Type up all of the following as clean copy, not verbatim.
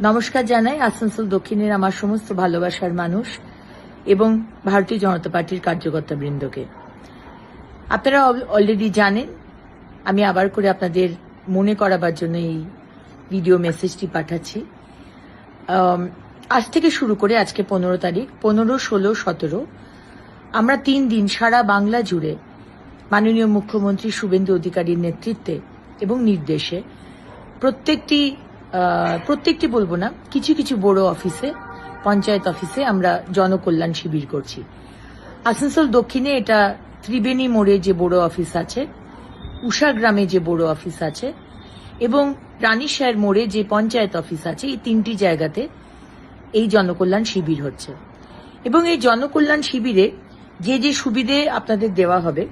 নমস্কার জানাই আসানসোল দক্ষিণের আমার সমস্ত ভালোবাসার মানুষ এবং ভারতীয় জনতা পার্টির কার্যকর্তা বৃন্দকে। আপনারা অলরেডি জানেন, আমি আবার করে আপনাদের মনে করাবার জন্য এই ভিডিও মেসেজটি পাঠাচ্ছি। আজ থেকে শুরু করে আজকে 15 তারিখ, 15, 16, 17 আমরা 3 দিন সারা বাংলা জুড়ে মাননীয় মুখ্যমন্ত্রী শুভেন্দু অধিকারীর নেতৃত্বে এবং নির্দেশে প্রত্যেকটি বলবো না, কিছু কিছু বড় অফিসে, পঞ্চায়েত অফিসে আমরা জনকল্যাণ শিবির করছি। আসানসোল দক্ষিণে এটা ত্রিবেণী মোড়ে যে বড় অফিস আছে, উষা গ্রামে যে বড় অফিস আছে এবং রানীশাহের মোড়ে যে পঞ্চায়েত অফিস আছে, এই 3টি জায়গাতে এই জনকল্যাণ শিবির হচ্ছে। এবং এই জনকল্যাণ শিবিরে যে যে সুবিধে আপনাদের দেওয়া হবে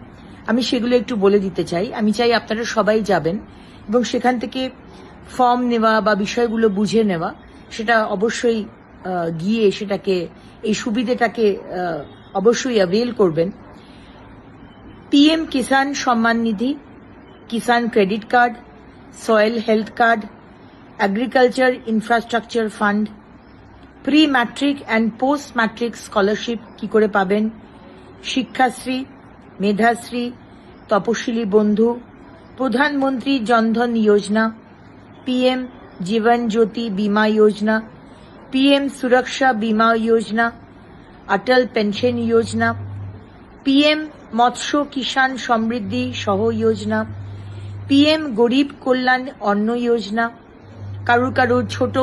আমি সেগুলো একটু বলে দিতে চাই। আমি চাই আপনারা সবাই যাবেন এবং সেখান থেকে ফর্ম নেওয়া বা বিষয়গুলো বুঝে নেওয়া, সেটা অবশ্যই গিয়ে সেটাকে, এই সুবিধাটাকে অবশ্যই অ্যাভেল করবেন। PM Kisan Samman Nidhi, Kisan credit card, soil health card, agriculture infrastructure fund, pre matric and post matric scholarship কি করে পাবেন, শিক্ষাশ্রী, মেধাশ্রী, তপশিলি বন্ধু, প্রধানমন্ত্রী জনধন যোজনা, पीएम जीवन ज्योति बीमा योजना, पीएम सुरक्षा बीमा योजना, अटल पेंशन योजना, पीएम मत्स्य किसान समृद्धि सह योजना, पीएम गरीब कल्याण अन्न योजना। কারুর ছোট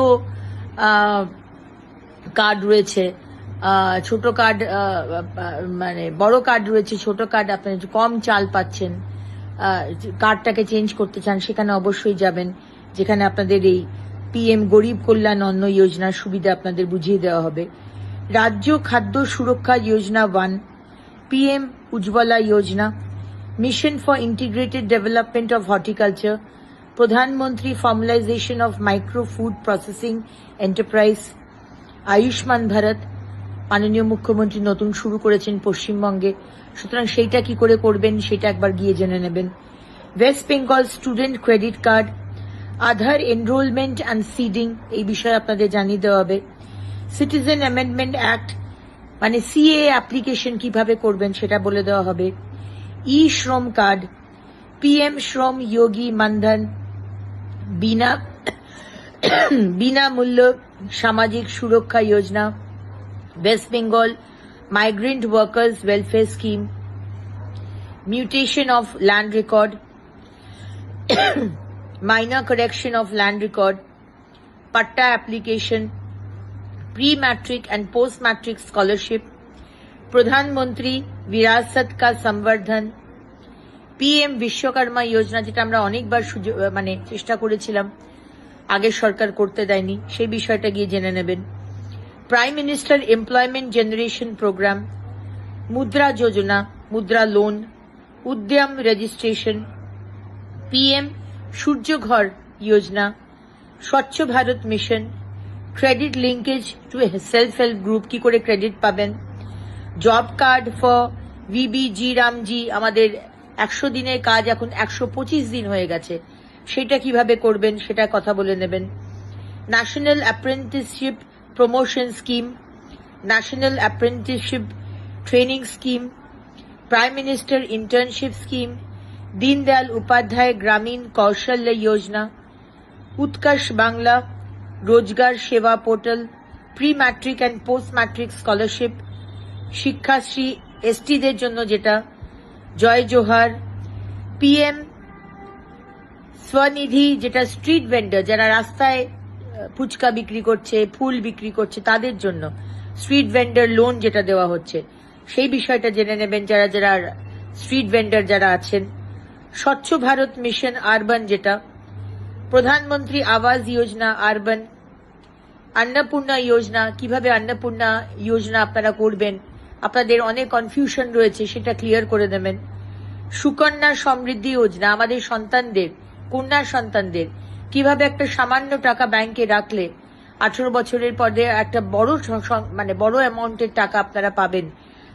কার্ড রয়েছে, ছোট কার্ড মানে বড় কার্ড রয়েছে, ছোট কার্ড আপনি কম চাল পাচ্ছেন, কার্ডটাকে চেঞ্জ করতে চান, সেখানে অবশ্যই যাবেন যেখানে আপনাদের এই পিএম গরিব কল্যাণ অন্ন যোজনার সুবিধা আপনাদের বুঝিয়ে দেওয়া হবে। রাজ্য খাদ্য সুরক্ষা যোজনা 1, PM Ujjwala Yojana, mission for integrated development of horticulture, Pradhan Mantri formalisation of micro food processing enterprise, Ayushman Bharat মাননীয় মুখ্যমন্ত্রী নতুন শুরু করেছেন পশ্চিমবঙ্গে, সুতরাং সেইটা কি করে করবেন সেটা একবার গিয়ে জেনে নেবেন। West Bengal student credit card, Aadhaar enrolment and seeding, এই বিষয়ে আপনাদের জানিয়ে দেওয়া হবে। সিটিজেন অ্যামেন্ডমেন্ট অ্যাক্ট মানে সিএ অ্যাপ্লিকেশন কিভাবে করবেন সেটা বলে দেওয়া হবে। ই শ্রম কার্ড, পিএম শ্রম যোগী মানধন, বিনামূল্য সামাজিক সুরক্ষা যোজনা, West Bengal migrant workers welfare scheme, mutation of land record, minor correction of land record, patta application, pre-matric and post-matric scholarship, pradhan mantri virasat ka samvardhan, pm vishwakarma योजना যেটা আমরা অনেকবার মানে চেষ্টা করেছিলাম, আগের সরকার করতে দেয়নি, সেই বিষয়টা গিয়ে জেনে নেবেন। Prime minister employment generation program, Mudra Yojana, মুদ্রা লোন, উদ্যম রেজিস্ট্রেশন, পিএম সূর্য ঘর योजना, স্বচ্ছ Bharat mission, credit linkage to self help group, কি করে ক্রেডিট পাবেন, job card for V B G Ramji, আমাদের 100 দিনের কাজ এখন 125 দিন হয়ে গেছে, সেটা কিভাবে করবেন সেটা কথা বলে নেবেন। National apprenticeship promotion scheme, national apprenticeship training scheme, prime minister internship scheme, Deendayal Upadhyaya Grameen Kaushalya Yojana, Utkarsh Bangla, Rojgar Seva portal, pre matric and post matric scholarship, Shikshashree एसटीদের জন্য যেটা, জয় জোহার, পিএম স্বনিধি যেটা স্ট্রিট ভেন্ডর, যারা রাস্তায় ফুচকা বিক্রি করছে, ফুল বিক্রি করছে, তাদের জন্য স্ট্রিট ভেন্ডর লোন যেটা দেওয়া হচ্ছে, সেই বিষয়টা জেনে নেবেন যারা যারা স্ট্রিট ভেন্ডর যারা আছেন। স্বচ্ছ ভারত মিশন আরবান যেটা, প্রধানমন্ত্রী আবাস যোজনা আরবান, অন্নপূর্ণা যোজনা, কিভাবে অন্নপূর্ণা যোজনা আপনারা করবেন, আপনাদের অনেক কনফিউশন রয়েছে, সেটা ক্লিয়ার করে দেবেন। সুকন্যা সমৃদ্ধি যোজনা, আমাদের সন্তানদের, কন্যা সন্তানদের কিভাবে একটা সামান্য টাকা ব্যাংকে রাখলে 18 বছরের পরে একটা বড় অ্যামাউন্টের টাকা আপনারা পাবেন,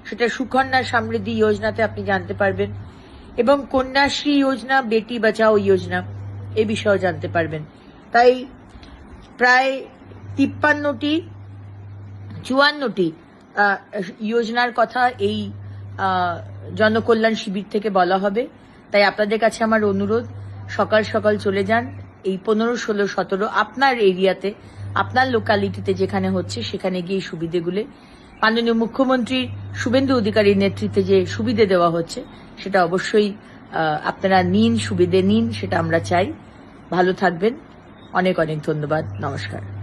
সেটা সুকন্যা সমৃদ্ধি যোজনাতে আপনি জানতে পারবেন। এবং কন্যাশ্রী যোজনা, বেটি বাঁচাও যোজনা, এই বিষয়েও জানতে পারবেন। তাই প্রায় চুয়ান্নটি যোজনার কথা এই জনকল্যাণ শিবির থেকে বলা হবে। তাই আপনাদের কাছে আমার অনুরোধ, সকাল সকাল চলে যান। এই 15, 16, 17 আপনার এরিয়াতে, আপনার লোকালিটিতে যেখানে হচ্ছে সেখানে গিয়ে সুবিধেগুলো, মাননীয় মুখ্যমন্ত্রী শুভেন্দু অধিকারীর নেতৃত্বে যে সুবিধে দেওয়া হচ্ছে সেটা অবশ্যই আপনারা সুবিধে নিন, সেটা আমরা চাই। ভালো থাকবেন। অনেক অনেক ধন্যবাদ। নমস্কার।